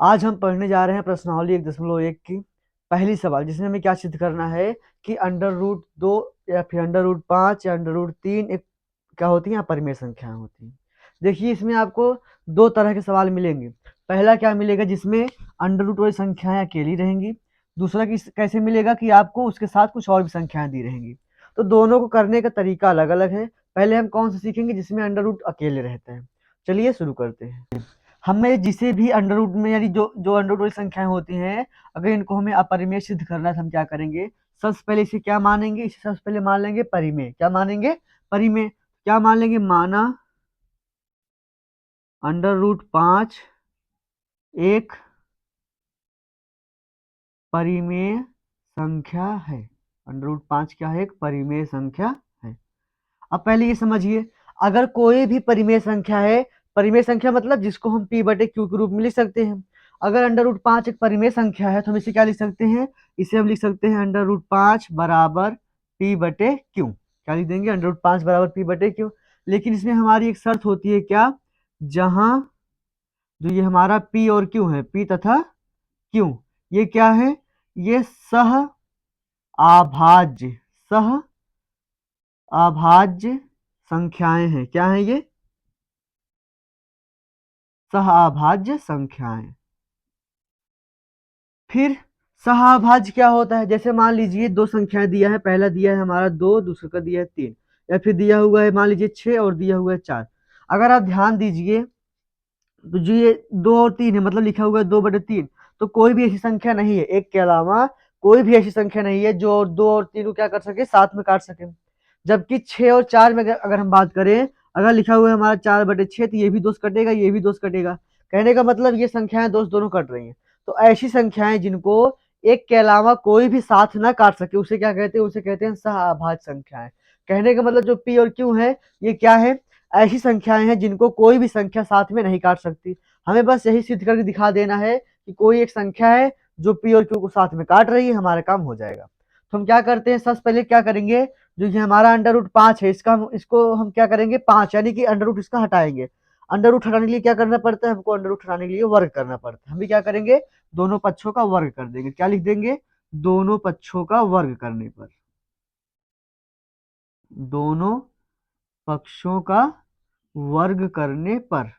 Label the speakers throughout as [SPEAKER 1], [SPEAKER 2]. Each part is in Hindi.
[SPEAKER 1] आज हम पढ़ने जा रहे हैं प्रश्नावली 1.1 की पहली सवाल, जिसमें हमें क्या सिद्ध करना है कि अंडर रूट 2 या फिर अंडर रूट 5 या अंडर रूट 3 एक क्या होती है, अपरिमेय संख्याएं होती हैं। देखिए, इसमें आपको दो तरह के सवाल मिलेंगे। पहला क्या मिलेगा, जिसमें अंडर रूट वाली संख्याएं अकेली रहेंगी। दूसरा कैसे मिलेगा कि आपको उसके साथ कुछ और भी संख्याएं दी रहेंगी। तो दोनों को करने का तरीका अलग अलग है। पहले हम कौन सा सीखेंगे, जिसमें अंडर रूट अकेले रहते हैं। चलिए शुरू करते हैं। हमें जिसे भी अंडर रूट में, यानी जो जो अंडर रूट वाली संख्याएं होती हैं, अगर इनको हमें अपरिमेय सिद्ध करना है तो हम क्या करेंगे, सबसे पहले इसे क्या मानेंगे, इसे सबसे पहले मान लेंगे परिमेय। क्या मानेंगे, परिमेय। क्या मान लेंगे, माना अंडर रूट 5 एक परिमेय संख्या है। अंडर रूट 5 क्या है, एक परिमेय संख्या है। अब पहले ये समझिए, अगर कोई भी परिमेय संख्या है, परिमेय संख्या मतलब जिसको हम p बटे क्यू के रूप में लिख सकते हैं। अगर अंडर रूट 5 एक परिमेय संख्या है तो हम इसे क्या लिख सकते हैं, इसे हम लिख सकते हैं अंडर रूट 5 बराबर p बटे क्यू। क्या लिख देंगे, अंडर रूट 5 बराबर p बटे क्यू। लेकिन इसमें हमारी एक शर्त होती है, क्या, जहां जो ये हमारा p और q है, p तथा q, ये क्या है, ये सह अभाज्य संख्याएं हैं। क्या है ये, सह संख्याएं। फिर सहाभाज्य क्या होता है, जैसे मान लीजिए दो संख्याएं दिया है, पहला दिया है हमारा 2, दूसरे का दिया है 3, या फिर दिया हुआ है मान लीजिए 6 और दिया हुआ है 4। अगर आप ध्यान दीजिए तो जो ये 2 और 3 है, मतलब लिखा हुआ है 2/3, तो कोई भी ऐसी संख्या नहीं है, एक के अलावा कोई भी ऐसी संख्या नहीं है जो 2 और 3 को क्या कर सके, साथ में काट सके। जबकि 6 और 4 में अगर हम बात करें, अगर लिखा हुआ है हमारा 4/6, तो ये भी दोष कटेगा, ये भी दोष कटेगा। कहने का मतलब ये संख्याएं दोष दोनों कट रही हैं। तो ऐसी संख्याएं जिनको एक के अलावा कोई भी साथ ना काट सके, उसे क्या कहते हैं, उसे कहते हैं सह संख्याएं। कहने का मतलब जो पी और क्यू है, ये क्या है, ऐसी संख्याएं हैं जिनको कोई भी संख्या साथ में नहीं काट सकती। हमें बस यही सिद्ध करके दिखा देना है कि कोई एक संख्या है जो पी और क्यू को साथ में काट रही है, हमारा काम हो जाएगा। तो हम क्या करते हैं, सबसे पहले क्या करेंगे, जो ये हमारा अंडर रूट 5 है, इसको हम क्या करेंगे, 5, यानी कि अंडर रूट इसका हटाएंगे। अंडर रूट हटाने के लिए क्या करना पड़ता है, हमको अंडर रूट हटाने के लिए वर्ग करना पड़ता है। हम भी क्या करेंगे, दोनों पक्षों का वर्ग कर देंगे। क्या लिख देंगे, दोनों पक्षों का वर्ग करने पर, दोनों पक्षों का वर्ग करने पर,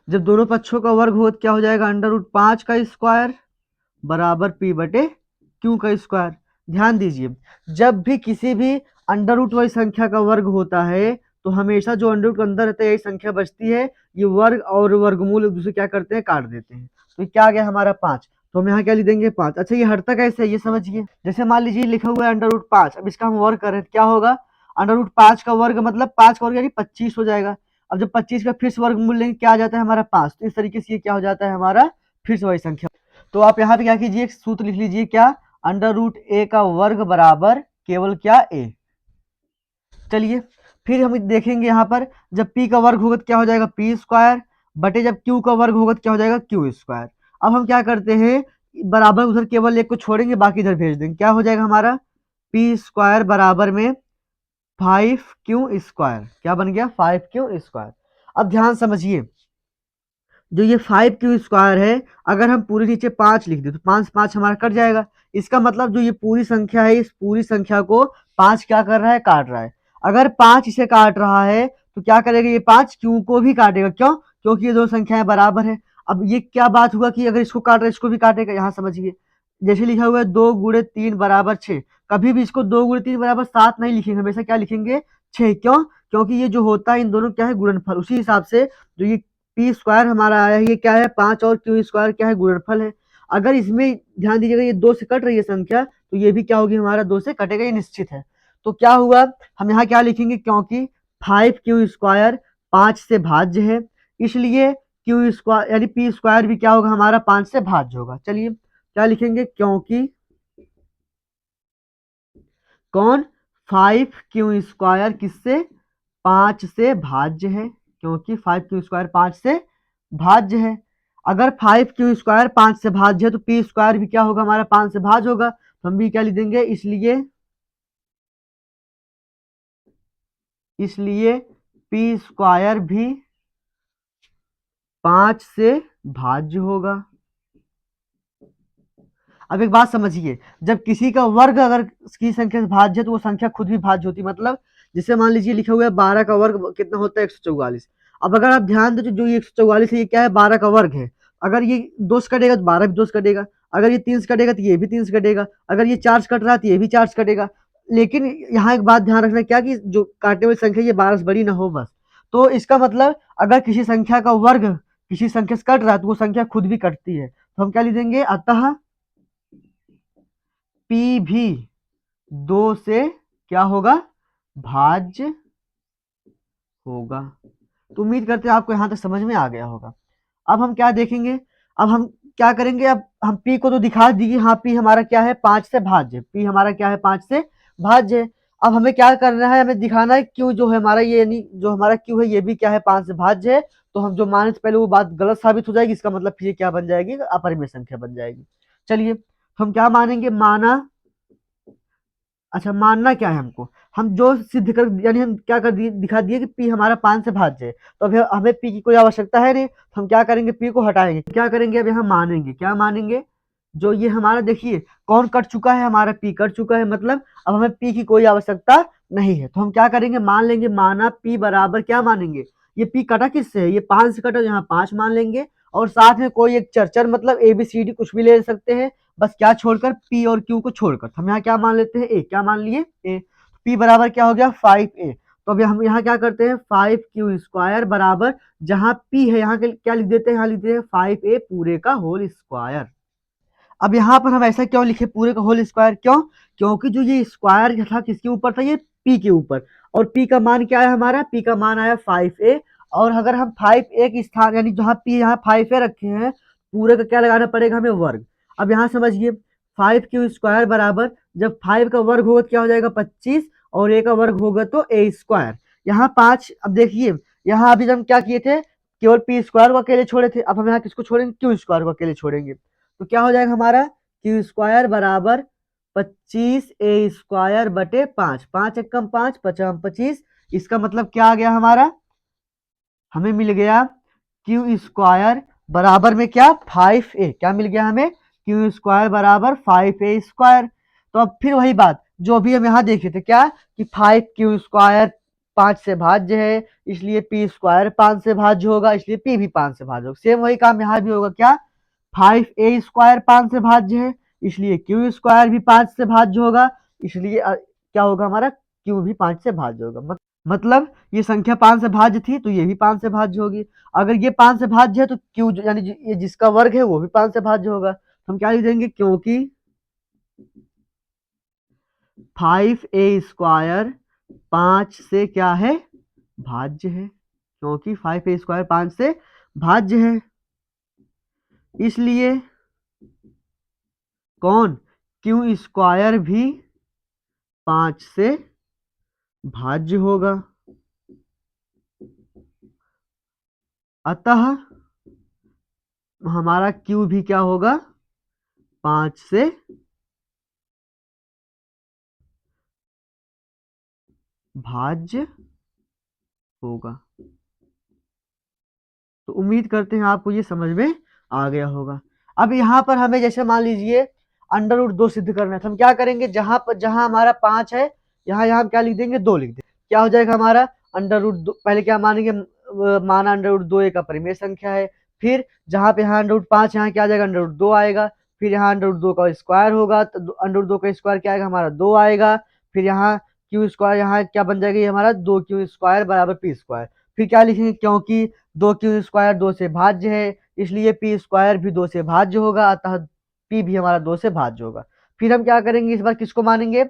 [SPEAKER 1] जब दोनों पक्षों का वर्ग हो तो क्या हो जाएगा, अंडर रूट 5 का स्क्वायर बराबर p बटे क्यू का स्क्वायर। ध्यान दीजिए, जब भी किसी भी अंडर रूट वाली संख्या का वर्ग होता है, तो हमेशा जो अंडर रूट के अंदर रहता है यही संख्या बचती है। ये वर्ग और वर्गमूल एक दूसरे क्या करते हैं, काट देते हैं। तो ये क्या आ गया हमारा 5, तो हम यहाँ क्या लिख देंगे 5। अच्छा, ये हटता कैसे है, ये समझिए। जैसे मान लीजिए लिखा हुआ है अंडर रूट 5, अब इसका हम वर्ग कर रहे हैं तो क्या होगा, अंडर रूट 5 का वर्ग मतलब 5 का वर्ग यानी 25 हो जाएगा। अब जब 25 का फिर से वर्गमूल लेंगे, क्या आ जाता है हमारा 5। तो इस तरीके से ये क्या हो जाता है हमारा फिर से वही संख्या। तो आप यहाँ पे क्या कीजिए, सूत्र लिख लीजिए, क्या, अंडर रूट a का वर्ग बराबर केवल क्या, a। चलिए, फिर हम देखेंगे यहाँ पर, जब p का वर्ग होगा तो क्या हो जाएगा, p स्क्वायर बटे, जब q का वर्ग होगा तो क्या हो जाएगा, q स्क्वायर। अब हम क्या करते हैं, बराबर उधर केवल एक को छोड़ेंगे, बाकी इधर भेज देंगे। क्या हो जाएगा हमारा, p स्क्वायर बराबर में 5q स्क्वायर। क्या बन गया, 5q स्क्वायर। अब ध्यान समझिए, जो ये 5q स्क्वायर है, अगर हम पूरे नीचे 5 लिख दे तो 5 5 हमारा कट जाएगा। इसका मतलब जो ये पूरी संख्या है, इस पूरी संख्या को 5 क्या कर रहा है, काट रहा है। अगर 5 इसे काट रहा है तो क्या करेगा, ये 5 क्यू को भी काटेगा। क्यों, क्योंकि ये दो संख्याएं बराबर है। अब ये क्या बात हुआ कि अगर इसको काट रहा है इसको भी काटेगा। यहाँ समझिए, जैसे लिखा हुआ है 2 × 3 = 6, कभी भी इसको 2 × 3 = 7 नहीं लिखेंगे, हमेशा क्या लिखेंगे, 6। क्यों, क्योंकि ये जो होता है इन दोनों क्या है, गुणनफल। उसी हिसाब से जो ये पी स्क्वायर हमारा आया है, ये क्या है, 5 और क्यू स्क्वायर क्या है, गुणनफल है। अगर इसमें ध्यान दीजिएगा, ये 2 से कट रही है संख्या, तो ये भी क्या होगी, हमारा 2 से कटेगा, ये निश्चित है। तो क्या हुआ, हम यहाँ क्या लिखेंगे, क्योंकि 5q स्क्वायर 5 से भाज्य है, इसलिए क्यू स्क्वायर यानी पी स्क्वायर भी क्या होगा, हमारा 5 से भाज्य होगा। चलिए क्या लिखेंगे, क्योंकि कौन, 5q स्क्वायर किससे, 5 से भाज्य है, क्योंकि 5q स्क्वायर 5 से भाज्य है। अगर 5q स्क्वायर 5 से भाज्य है तो पी स्क्वायर भी क्या होगा, हमारा 5 से भाज्य होगा। तो हम भी क्या लिख देंगे, इसलिए पी स्क्वायर भी 5 से भाज्य होगा। अब एक बात समझिए, जब किसी का वर्ग अगर की संख्या से भाज्य है तो वो संख्या खुद भी भाज्य होती है। मतलब जैसे मान लीजिए लिखा हुआ है 12 का वर्ग कितना होता है 144। अब अगर आप ध्यान दो जो ये 144 है ये क्या है 12 का वर्ग है। अगर ये 2 से कटेगा तो 12 भी 2 से कटेगा, अगर ये 3 से कटेगा तो ये भी 3 से कटेगा, अगर ये 4 से कट रहा है तो ये भी 4 से कटेगा। लेकिन यहाँ एक बात ध्यान रखना क्या कि जो काटने वाली संख्या ये 12 से बड़ी ना हो बस। तो इसका मतलब अगर किसी संख्या का वर्ग किसी संख्या से कट रहा है तो वो संख्या खुद भी कटती है। तो हम क्या लिख देंगे, अतः पी भी 2 से क्या होगा, भाज्य होगा। तो उम्मीद करते हैं आपको यहाँ तक समझ में आ गया होगा। अब हम क्या देखेंगे, अब हम क्या करेंगे, अब हम पी को तो दिखा दिए, हाँ पी हमारा क्या है 5 से भाज्य, पी हमारा क्या है 5 से भाज्य है। अब हमें क्या करना है, हमें दिखाना है क्यू जो है हमारा ये यानी जो हमारा क्यू है ये भी क्या है 5 से भाज्य है। तो हम जो माने से पहले वो बात गलत साबित हो जाएगी, इसका मतलब फिर ये क्या बन जाएगी, अपरिमेय संख्या बन जाएगी। चलिए हम क्या मानेंगे, माना, अच्छा मानना क्या है हमको, हम जो सिद्ध कर यानी हम क्या कर दिए दिखा दिए कि पी हमारा 5 से भाज्य है। तो अब हमें पी की कोई आवश्यकता है नहीं, तो हम क्या करेंगे पी को हटाएंगे, क्या करेंगे अब यहाँ मानेंगे, क्या मानेंगे, जो ये हमारा देखिए कौन कट चुका है, हमारा पी कट चुका है, मतलब अब हमें पी की कोई आवश्यकता नहीं है। तो हम क्या करेंगे, मान लेंगे माना पी बराबर क्या मानेंगे, ये पी कटा किससे है, ये 5 से कटा, यहाँ 5 मान लेंगे और साथ में कोई एक चरचर मतलब ए बी सी डी कुछ भी ले सकते हैं, बस क्या छोड़कर पी और क्यू को छोड़कर। हम यहाँ क्या मान लेते हैं, ए, क्या मान लिए ए। पी बराबर क्या हो गया 5a। तो अब हम यहाँ क्या करते हैं 5q स्क्वायर बराबर, जहां पी है यहाँ के क्या लिख देते हैं, यहाँ लिख देते हैं 5a पूरे का होल स्क्वायर। अब यहाँ पर हम ऐसा क्यों लिखे पूरे का होल स्क्वायर, क्यों, क्योंकि जो ये स्क्वायर था किसके ऊपर था, ये पी के ऊपर, और पी का मान क्या है हमारा, पी का मान आया 5a। और अगर हम 5a के स्थान यानी जहाँ पी यहाँ 5a रखे हैं, पूरे का क्या लगाना पड़ेगा हमें, वर्ग। अब यहाँ समझिए 5q स्क्वायर बराबर, जब 5 का वर्ग होगा तो क्या हो जाएगा 25, और a का वर्ग होगा तो a स्क्वायर। यहाँ 5, अब देखिए यहाँ अभी हम क्या किए थे, केवल पी स्क्वायर को अकेले छोड़े थे, अब हम यहाँ किसको छोड़ेंगे, क्यू स्क्वायर को अकेले छोड़ेंगे। तो क्या हो जाएगा हमारा क्यू स्क्वायर बराबर 25a स्क्वायर बटे 5, 5 एकम 5, 5 25। इसका मतलब क्या आ गया हमारा, हमें मिल गया क्यू स्क्वायर बराबर में क्या 5a, क्या मिल गया हमें, क्यू स्क्वायर बराबर 5a स्क्वायर। तो अब फिर वही बात जो अभी हम यहाँ देखे थे क्या, कि 5q स्क्वायर 5 से भाज्य है, इसलिए पी स्क्वायर 5 से भाज्य होगा, इसलिए पी भी 5 से भाज्य होगा। सेम वही काम यहाँ भी होगा, क्या 5a स्क्वायर 5 से भाज्य है, इसलिए क्यू स्क्वायर भी 5 से भाज्य होगा, इसलिए क्या होगा हमारा क्यू भी 5 से भाज्य होगा। मतलब ये संख्या 5 से भाज्य थी तो ये भी 5 से भाज्य होगी। अगर ये 5 से भाज्य है तो क्यू यानी ये जिसका वर्ग है वो भी 5 से भाज्य होगा। तो हम क्या लिख देंगे, क्योंकि 5a स्क्वायर 5 से क्या है, भाज्य है, क्योंकि 5a स्क्वायर 5 से भाज्य है, इसलिए कौन, क्यू स्क्वायर भी 5 से भाज्य होगा। अतः हमारा क्यू भी क्या होगा 5 से भाज्य होगा। तो उम्मीद करते हैं आपको ये समझ में आ गया होगा। अब यहाँ पर हमें जैसे मान लीजिए अंडर रूट 2 सिद्ध करना है, तो हम क्या करेंगे, जहां हमारा 5 है यहाँ यहाँ हम क्या लिख देंगे 2 लिख देंगे, क्या हो जाएगा हमारा अंडर रूट 2, पहले क्या मानेंगे, माना अंडर रूट 2 एक अपरिमेय संख्या है। फिर जहां पे यहाँ अंडर रूट 5 यहाँ क्या आ जाएगा अंडर रूट 2 आएगा, फिर यहाँ अंडर रूट 2 का स्क्वायर होगा तो अंडर रूट 2 का स्क्वायर क्या आएगा हमारा 2 आएगा। फिर यहाँ क्यू स्क्वायर यहाँ क्या बन जाएगा, ये हमारा 2q स्क्वायर बराबर पी स्क्वायर। फिर क्या लिखेंगे, क्योंकि 2q स्क्वायर 2 से भाज्य है, इसलिए पी स्क्वायर भी 2 से भाज्य होगा, अतः पी भी हमारा 2 से भाज्य होगा। फिर हम क्या करेंगे, इस बार किसको मानेंगे,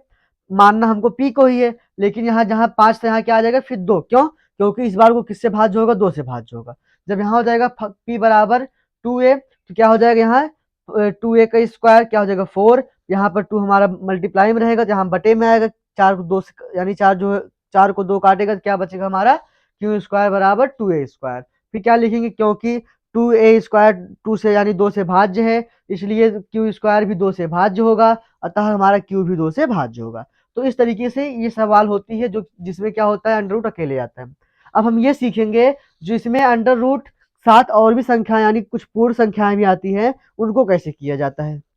[SPEAKER 1] मानना हमको पी को ही है, लेकिन यहाँ जहाँ 5 से यहाँ क्या आ जाएगा फिर 2, क्यों, क्योंकि इस बार वो किससे भाज्य होगा 2 से भाज्य होगा। जब यहाँ हो जाएगा पी बराबर 2a, तो क्या हो जाएगा यहाँ 2a का स्क्वायर क्या हो जाएगा 4, यहाँ पर 2 हमारा मल्टीप्लाई में रहेगा, जहाँ बटे में आएगा 4 को 2 से यानी 4 जो 4 को 2 काटेगा तो क्या बचेगा हमारा क्यू स्क्वायर बराबर 2a स्क्वायर। फिर क्या लिखेंगे, क्योंकि 2a स्क्वायर 2 से यानी 2 से भाज्य है, इसलिए क्यू स्क्वायर भी 2 से भाज्य होगा, अतः हमारा क्यू भी 2 से भाज्य होगा। तो इस तरीके से ये सवाल होती है जो जिसमें क्या होता है अंडर रूट अकेले आता है। अब हम ये सीखेंगे जिसमें अंडर रूट साथ और भी संख्या यानी कुछ पूर्ण संख्याएं भी आती हैं, उनको कैसे किया जाता है।